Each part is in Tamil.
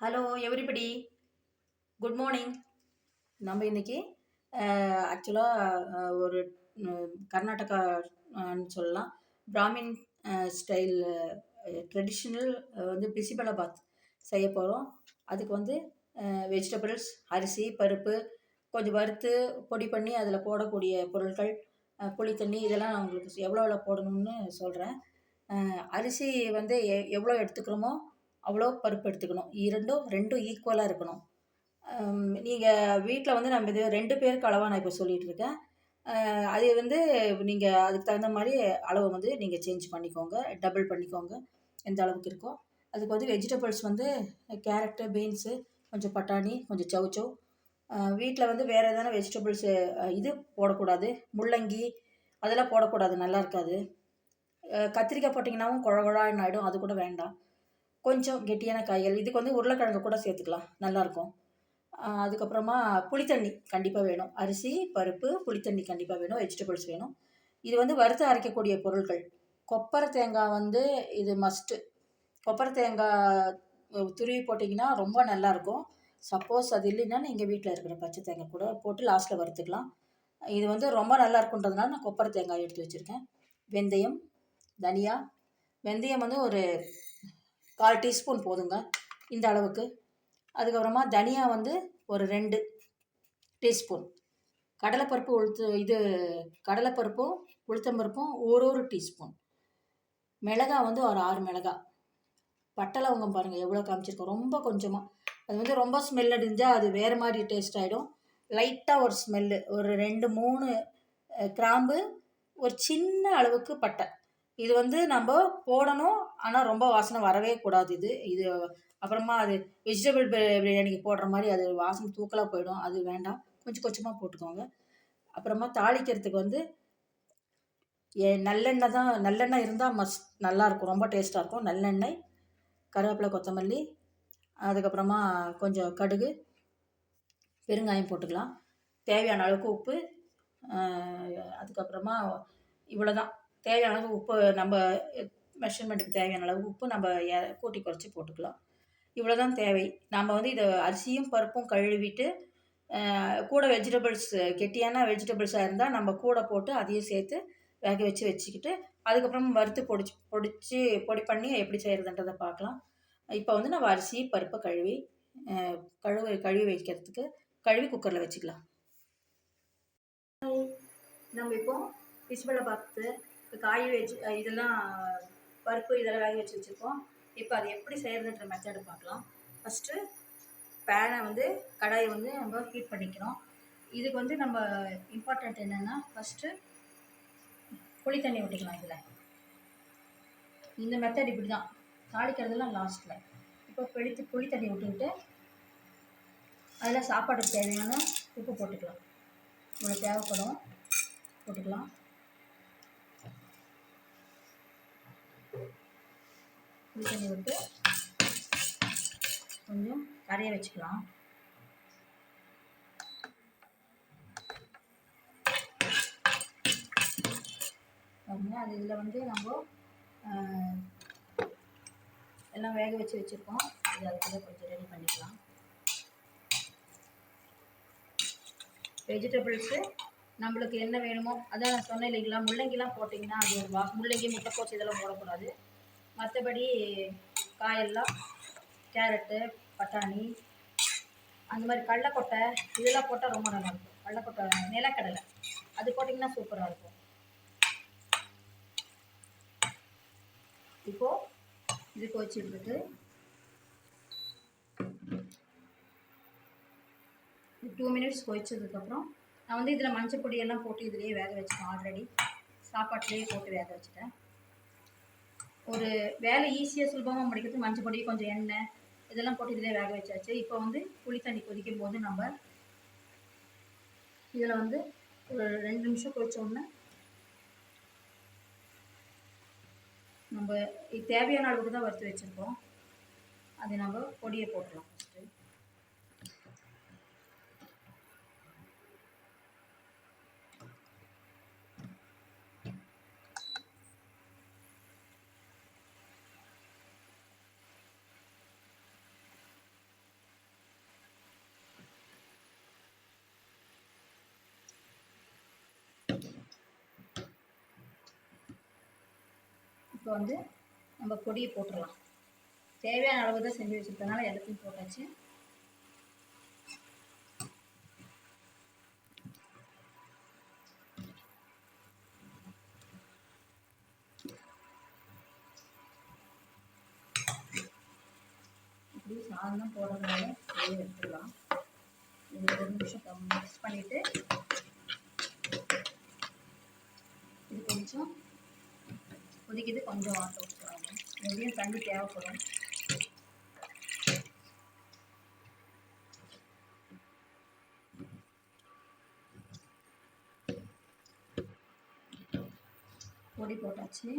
Hello everybody, good morning. நம்ம இன்னைக்கு ஆக்சுவலாக ஒரு கர்நாடகான்னு சொல்லலாம். பிராமின் ஸ்டைல் ட்ரெடிஷ்னல் வந்து பிசிபலாபாத் செய்ய போகிறோம். அதுக்கு வந்து வெஜிடபிள்ஸ், அரிசி, பருப்பு கொஞ்சம் வறுத்து பொடி பண்ணி அதில் போடக்கூடிய பொருட்கள், புளி தண்ணி, இதெல்லாம் நான் உங்களுக்கு எவ்வளோ எவ்வளோ போடணும்னு சொல்கிறேன். அரிசி வந்து எவ்வளோ எடுத்துக்கிறோமோ அவ்வளோ பருப்பு எடுத்துக்கணும். ரெண்டும் ஈக்குவலாக இருக்கணும். நீங்கள் வீட்டில் வந்து நம்ம இது 2 பேருக்கு அளவாக நான் இப்போ சொல்லிகிட்டு இருக்கேன். அது வந்து நீங்கள் அதுக்கு தகுந்த மாதிரி அளவை வந்து நீங்கள் சேஞ்ச் பண்ணிக்கோங்க, டபுள் பண்ணிக்கோங்க எந்த அளவுக்கு இருக்கோ. அதுக்கு வந்து வெஜிடபிள்ஸ் வந்து கேரட்டு, பீன்ஸு, கொஞ்சம் பட்டாணி, கொஞ்சம் சௌச்சௌ. வீட்டில் வந்து வேறு எதனா வெஜிடபிள்ஸு இது போடக்கூடாது, முள்ளங்கி அதெல்லாம் போடக்கூடாது, நல்லா இருக்காது. கத்திரிக்காய் போட்டிங்கன்னாவும் குழ குழான்னு ஆகிடும், அது கூட வேண்டாம். கொஞ்சம் கெட்டியான காய்கள், இதுக்கு வந்து உருளைக்கிழங்கு கூட சேர்த்துக்கலாம், நல்லாயிருக்கும். அதுக்கப்புறமா புளித்தண்ணி கண்டிப்பாக வேணும். அரிசி, பருப்பு, புளித்தண்ணி கண்டிப்பாக வேணும், வெஜிடபிள்ஸ் வேணும். இது வந்து வறுத்து அரைக்கக்கூடிய பொருட்கள். கொப்பரை தேங்காய் வந்து இது மஸ்ட்டு. கொப்பரை தேங்காய் துருவி போட்டிங்கன்னா ரொம்ப நல்லாயிருக்கும். சப்போஸ் அது இல்லைன்னா நீங்கள் வீட்டில் இருக்கிற பச்சை தேங்காய் கூட போட்டு லாஸ்ட்டில் வறுத்துக்கலாம். இது வந்து ரொம்ப நல்லா இருக்குன்றதுனால நான் கொப்பரை தேங்காய் எடுத்து வச்சுருக்கேன். வெந்தயம், தனியா. வெந்தயம் வந்து ஒரு 1/4 டீஸ்பூன் போதுங்க இந்த அளவுக்கு. அதுக்கப்புறமா தனியா வந்து ஒரு 2 டீஸ்பூன். கடலைப்பருப்பும் உளுத்தம்பருப்பும் ஒரு டீஸ்பூன். மிளகாய் வந்து ஒரு 6 மிளகாய். பட்டை லவங்கம் பாருங்கள் எவ்வளோ காமிச்சிருக்கோம், ரொம்ப கொஞ்சமாக. அது வந்து ரொம்ப ஸ்மெல் அடிஞ்சால் அது வேறு மாதிரி டேஸ்ட் ஆகிடும். லைட்டாக ஒரு ஸ்மெல்லு, ஒரு 2-3 கிராம்பு, ஒரு சின்ன அளவுக்கு பட்டை. இது வந்து நம்ம போடணும், ஆனால் ரொம்ப வாசனை வரவே கூடாது. இது அப்புறமா அது வெஜிடபிள் பிரியாணிக்கு போடுற மாதிரி அது வாசனை தூக்கலாக போயிடும், அது வேண்டாம். கொஞ்சம் கொஞ்சமாக போட்டுக்கோங்க. அப்புறமா தாளிக்கிறதுக்கு வந்து நல்லெண்ணெய் இருந்தால் நல்லாயிருக்கும், ரொம்ப டேஸ்ட்டாக இருக்கும். நல்லெண்ணெய், கருவேப்பிலை, கொத்தமல்லி, அதுக்கப்புறமா கொஞ்சம் கடுகு, பெருங்காயம் போட்டுக்கலாம். தேவையான அளவுக்கு உப்பு. அதுக்கப்புறமா இவ்வளோ தான். தேவையான அளவு உப்பு, நம்ம மெஷர்மெண்ட்டுக்கு தேவையான அளவு உப்பு நம்ம கூட்டி குறைச்சி போட்டுக்கலாம். இவ்வளோ தான் தேவை. நம்ம வந்து இதை அரிசியும் பருப்பும் கழுவிட்டு கூட வெஜிடபிள்ஸ், கெட்டியான வெஜிடபிள்ஸாக இருந்தால் நம்ம கூட போட்டு அதையும் சேர்த்து வேக வச்சுக்கிட்டு அதுக்கப்புறம் வறுத்து பொடி பண்ணி எப்படி செய்கிறதுன்றதை பார்க்கலாம். இப்போ வந்து நம்ம அரிசி பருப்பை கழுவி வைக்கிறதுக்கு குக்கரில் வச்சுக்கலாம். நம்ம இப்போ பிசிபலாபாத்து காய் இதெல்லாம் பருப்பு இதெல்லாம் வேக வச்சு வச்சுருக்கோம். இப்போ அது எப்படி செய்கிறதுன்ற மெத்தடு பார்க்கலாம். ஃபஸ்ட்டு பேனை வந்து கடாயை வந்து நம்ம ஹீட் பண்ணிக்கிறோம். இதுக்கு வந்து நம்ம இம்பார்ட்டண்ட் என்னென்னா, ஃபஸ்ட்டு புளி தண்ணி ஊற்றிக்கலாம். இதில் இந்த மெத்தட் இப்படி தான், தாளிக்கிறதுலாம் லாஸ்ட்டில். இப்போ புளி தண்ணி விட்டுக்கிட்டு அதில் சாப்பாட்டுக்கு தேவையான உப்பு போட்டுக்கலாம். இவ்வளோ தேவைப்படும், போட்டுக்கலாம். புளி தண்ணி விட்டு கொஞ்சம் கரைய வச்சுக்கலாம். அது இதில் வந்து நம்ம எல்லாம் வேக வச்சுருக்கோம். இது அதுக்குள்ளே கொஞ்சம் ரெடி பண்ணிக்கலாம். வெஜிடபிள்ஸு நம்மளுக்கு என்ன வேணுமோ, அதான் நான் சொன்னேன் இல்லைங்களா, முள்ளங்கிலாம் போட்டிங்கன்னா அது முள்ளங்கி, முட்டைக்கோஸ் இதெல்லாம் போடக்கூடாது. மற்றபடி காயெல்லாம் கேரட்டு, பட்டாணி, அந்த மாதிரி கடலைக்கொட்டை இதெல்லாம் போட்டால் ரொம்ப நல்லாயிருக்கும். கடலைக்கொட்டை, நிலக்கடலை அது போட்டிங்கன்னா சூப்பராக இருக்கும். இப்போது இதுக்கு வச்சுட்டு 2 மினிட்ஸ் கொதிச்சதுக்கப்புறம் நான் வந்து இதில் மஞ்சள் பொடியெல்லாம் போட்டு இதிலேயே வேக வச்சுட்டேன். ஆல்ரெடி சாப்பாட்டிலேயே போட்டு வேக வச்சுட்டேன். ஒரு வேலை ஈஸியாக சுலபமாக முடிக்கிறது. மஞ்சள் பொடி, கொஞ்சம் எண்ணெய் இதெல்லாம் போட்டு இதிலே வேக வச்சாச்சு. இப்போ வந்து புளி தண்ணி கொதிக்கும் போது நம்ம இதில் வந்து ஒரு 2 நிமிஷம் கொதிச்சோடனே நம்ம தேவையான அளவுக்கு தான் வறுத்து வச்சுருக்கோம். அது நம்ம பொடியை போட்டுடலாம். ஃபஸ்ட்டு இப்போ வந்து நம்ம பொடியை போட்டுடலாம். தேவையான அளவு தான் செஞ்சு வச்சுருக்கனால எல்லாத்தையும் போட்டாச்சு. இப்படி சாதம் போடுறதுனால வெளியே எடுத்துக்கலாம். இது 1 நிமிஷம் மிக்ஸ் பண்ணிவிட்டு இது கொஞ்சம் கொதிக்குது, கொஞ்சம் வாட்டர் ஊற்றுவாங்க. எப்படியும் தண்ணி தேவைப்படும். பொடி போட்டாச்சு.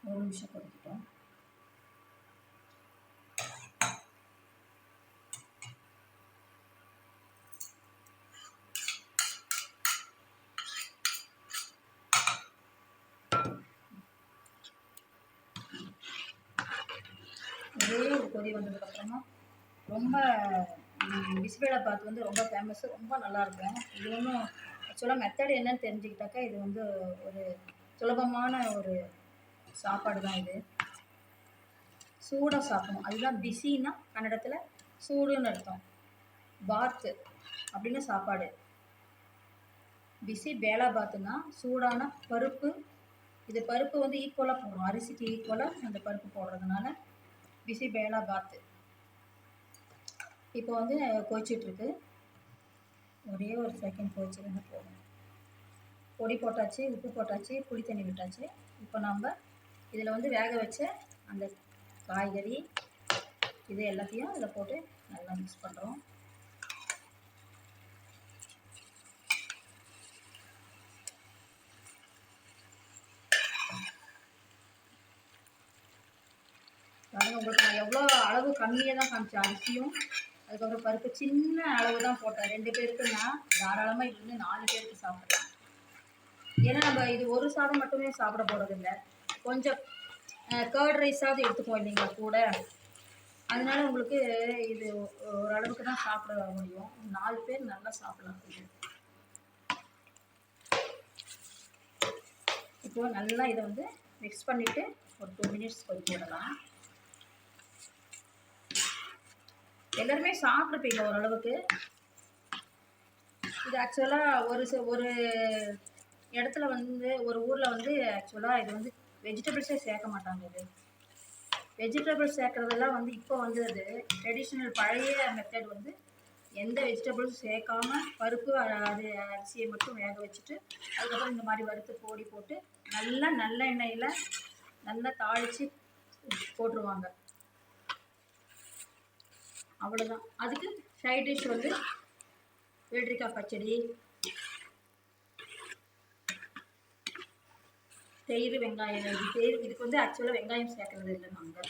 ஒரு நிமிஷம் கொதிக்கிட்டோம். ஒரே ஒரு கொதி வந்ததுக்கப்புறமா ரொம்ப பிசிபேலாபாத் வந்து ரொம்ப ஃபேமஸ், ரொம்ப நல்லாயிருக்கும். இது ஒன்றும் ஆக்சுவலாக மெத்தட் என்னன்னு தெரிஞ்சுக்கிட்டாக்கா இது வந்து ஒரு சுலபமான ஒரு சாப்பாடு தான். இது சூடாக சாப்பிடணும். அதுதான் பிசின்னா கன்னடத்தில் சூடுன்னு அர்த்தம். பாத்து அப்படின்னு சாப்பாடு. பிசி பேலாபாத்துன்னா சூடான பருப்பு. இது பருப்பு வந்து ஈக்குவலாக போடுறோம், அரிசிக்கு ஈக்குவலாக அந்த பருப்பு போடுறதுனால பிசி பேலாபாத்து. இப்போ வந்து கொதிச்சிட்ருக்கு. ஒரே ஒரு செகண்ட் கொதிச்சிருந்தா போதும். பொடி போட்டாச்சு, உப்பு போட்டாச்சு, புளி தண்ணி விட்டாச்சு. இப்போ நம்ம இதில் வந்து வேக வச்ச அந்த காய்கறி இது எல்லாத்தையும் இதில் போட்டு நல்லா மிக்ஸ் பண்ணுறோம். உங்களுக்கு நான் எவ்வளோ அளவு கம்மியாக தான் காமிச்சேன். அரிசியும் அதுக்கப்புறம் பருப்பு சின்ன அளவு தான் போட்டேன். 2 பேருக்குன்னா தாராளமாக இது வந்து 4 பேருக்கு சாப்பிடலாம். ஏன்னா நம்ம இது ஒரு சாதம் மட்டுமே சாப்பிட போகிறதில்ல, கொஞ்சம் கர்ட் ரைஸாவது எடுத்துக்குவோம் இல்லைங்களா கூட. அதனால உங்களுக்கு இது ஓரளவுக்கு தான் சாப்பிட முடியும். 4 பேர் நல்லா சாப்பிடலாம். இப்போ நல்லா இதை வந்து மிக்ஸ் பண்ணிவிட்டு ஒரு 2 மினிட்ஸ் கொதிக்க விடலாம். எல்லாருமே சாப்பிட்ருப்பீங்க ஓரளவுக்கு. இது ஆக்சுவலாக ஒரு இடத்துல வந்து ஒரு ஊரில் வந்து ஆக்சுவலாக இது வந்து வெஜிடபிள்ஸே சேர்க்க மாட்டாங்க. இது வெஜிடபிள்ஸ் சேர்க்குறதெல்லாம் வந்து இப்போ வந்து அது ட்ரெடிஷ்னல் பழைய மெத்தட் வந்து எந்த வெஜிடபிள்ஸும் சேர்க்காம பருப்பு அது அரிசியை மட்டும் வேக வச்சுட்டு அதுக்கப்புறம் இந்த மாதிரி வறுத்து பொடி போட்டு நல்லா நல்லெண்ணெயில் நல்லா தாளித்து போட்டுருவாங்க. அவ்வளோதான். அதுக்கு சைட் டிஷ் வந்து வெள்ளரிக்காய் பச்சடி, தயிர், வெங்காயம். இதுக்கு வந்து ஆக்சுவலாக வெங்காயம் சேர்க்கறது இல்லை. நாங்கள்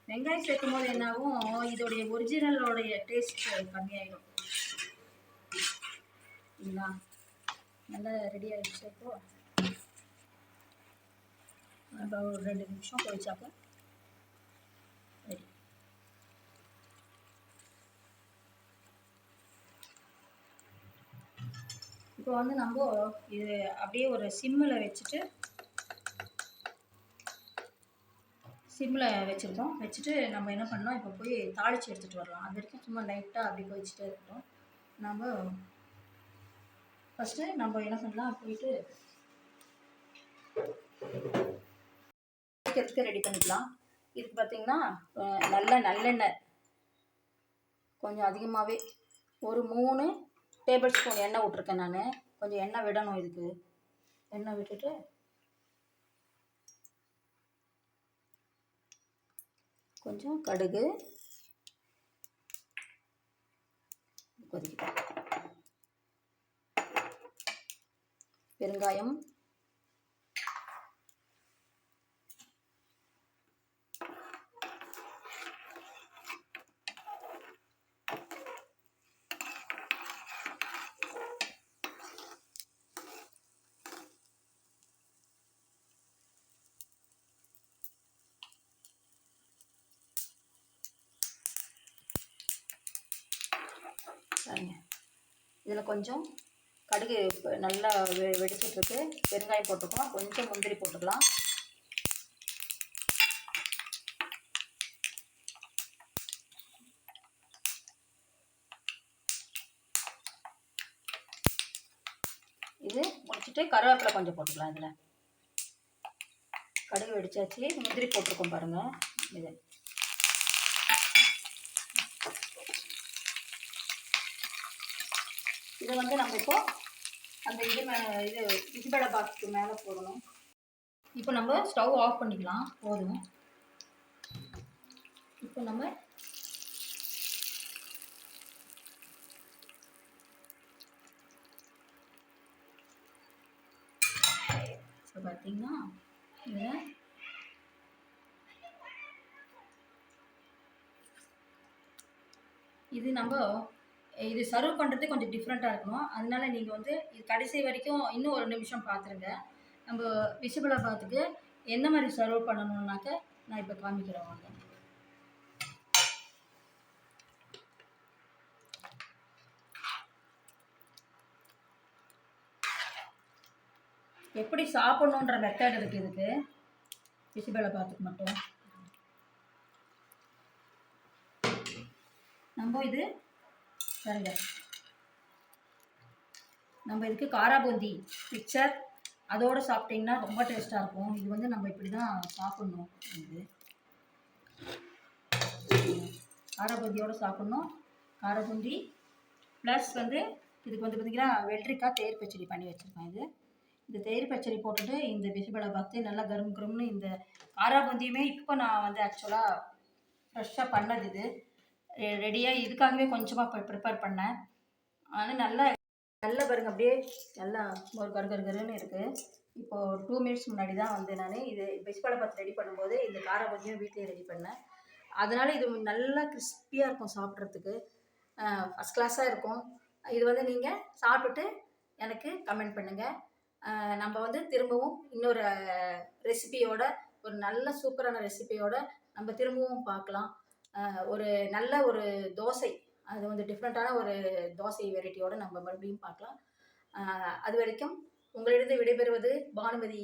வெங்காயம் சேர்க்கும் போது என்னாகும், இதோடைய ஒரிஜினலோடைய டேஸ்ட் கம்மியாயிடும் இல்லைங்களா. நல்லா ரெடி ஆகிடுச்சு. இப்போ நம்ம ஒரு 2 நிமிஷம் கொதிச்சாக்க ரெடி. இப்போ வந்து நம்ம இது அப்படியே ஒரு சிம்மில் வச்சுருக்கோம். வச்சுட்டு நம்ம என்ன பண்ணோம், இப்போ போய் தாளித்து எடுத்துகிட்டு வரலாம். அது வரைக்கும் சும்மா லைட்டாக அப்படி கொதிச்சுட்டே இருக்கட்டும். நம்ம ஃபஸ்ட்டு நம்ம என்ன பண்ணலாம், போயிட்டு ரெடி பண்ணிக்கலாம். இதுக்கு பார்த்திங்கன்னா நல்லெண்ணெய் கொஞ்சம் அதிகமாகவே ஒரு 3 டேபிள் ஸ்பூன் எண்ணெய் விட்ருக்கேன் நான். கொஞ்சம் எண்ணெய் விடணும். இதுக்கு எண்ணெய் விட்டுட்டு கொஞ்சம் கடுகு, கொதிக்கிட்டோம், பெருங்காயம், சரிங்க. இதில் கொஞ்சம் கடுகு நல்லா வெடிச்சிட்ருக்கு. பெருங்காயம் போட்டுருக்கோம். கொஞ்சம் முந்திரி போட்டுக்கலாம். இது முடிச்சுட்டு கருவேப்பிலை கொஞ்சம் போட்டுக்கலாம். இதில் கடுகு வெடிச்சாச்சு. முந்திரி போட்டிருக்கோம் பாருங்கள். இது இதை வந்து நம்ம இப்போ அந்த இது பிசிபெலாபாத்துக்கு மேலே போடணும். இப்போ நம்ம ஸ்டவ் ஆஃப் பண்ணிக்கலாம். போதும். இப்போ நம்ம இப்போ பார்த்தீங்கன்னா இது நம்ம இது சர்வ் பண்ணுறது கொஞ்சம் டிஃப்ரெண்ட்டாக இருக்கணும். அதனால நீங்கள் வந்து இது கடைசி வரைக்கும் இன்னும் ஒரு நிமிஷம் பார்த்துருங்க. நம்ம பிசிபெலாபாத்துக்கு எந்த மாதிரி சர்வ் பண்ணணுன்னாக்க நான் இப்போ காமிக்கிறேன் வாங்க. எப்படி சாப்பிடணுன்ற மெத்தட் இருக்குது இதுக்கு, பிசிபெலாபாத்துக்கு மட்டும். நம்ம இது பாருங்க, நம்ம இதுக்கு காராபூந்தி மிக்சர் அதோடு சாப்பிட்டிங்கன்னா ரொம்ப டேஸ்ட்டாக இருக்கும். இது வந்து நம்ம இப்படி தான் சாப்பிட்ணும். இது காராபூந்தியோடு சாப்பிட்ணும். காராபூந்தி ப்ளஸ் வந்து இதுக்கு வந்து பார்த்திங்கன்னா வெள்ளரிக்காய் தயிர் பச்சடி பண்ணி வச்சுருக்கேன். இந்த தயிர் பச்சடி போட்டுட்டு இந்த பிசிபெலாபாத்து நல்லா கரும் கரும்னு இந்த காராபூந்தியுமே இப்போ நான் வந்து ஆக்சுவலாக ஃப்ரெஷ்ஷாக பண்ணது. இது ரெடியாக இதுக்காகவே கொஞ்சமாக ப்ரிப்பேர் பண்ணேன். ஆனால் நல்லா பாருங்கள், அப்படியே நல்லா ஒரு கருன்னு இருக்குது. இப்போது 2 மினிட்ஸ் முன்னாடி தான் வந்து நான் இது பிசிபெலாபாத் ரெடி பண்ணும்போது இந்த காராபூந்தியும் வீட்டிலே ரெடி பண்ணேன். அதனால் இது நல்லா கிறிஸ்பியாக இருக்கும். சாப்பிட்றதுக்கு ஃபஸ்ட் கிளாஸாக இருக்கும். இது வந்து நீங்கள் சாப்பிட்டுட்டு எனக்கு கமெண்ட் பண்ணுங்கள். நம்ம வந்து திரும்பவும் இன்னொரு ரெசிபியோட, ஒரு நல்ல சூப்பரான ரெசிபியோட நம்ம திரும்பவும் பார்க்கலாம். ஒரு நல்ல ஒரு தோசை, அது வந்து டிஃப்ரெண்ட்டான ஒரு தோசை வெரைட்டியோடு நம்ம மறுபடியும் பார்க்கலாம். அது வரைக்கும் உங்களிடம் விடைபெறுவது பானுமதி.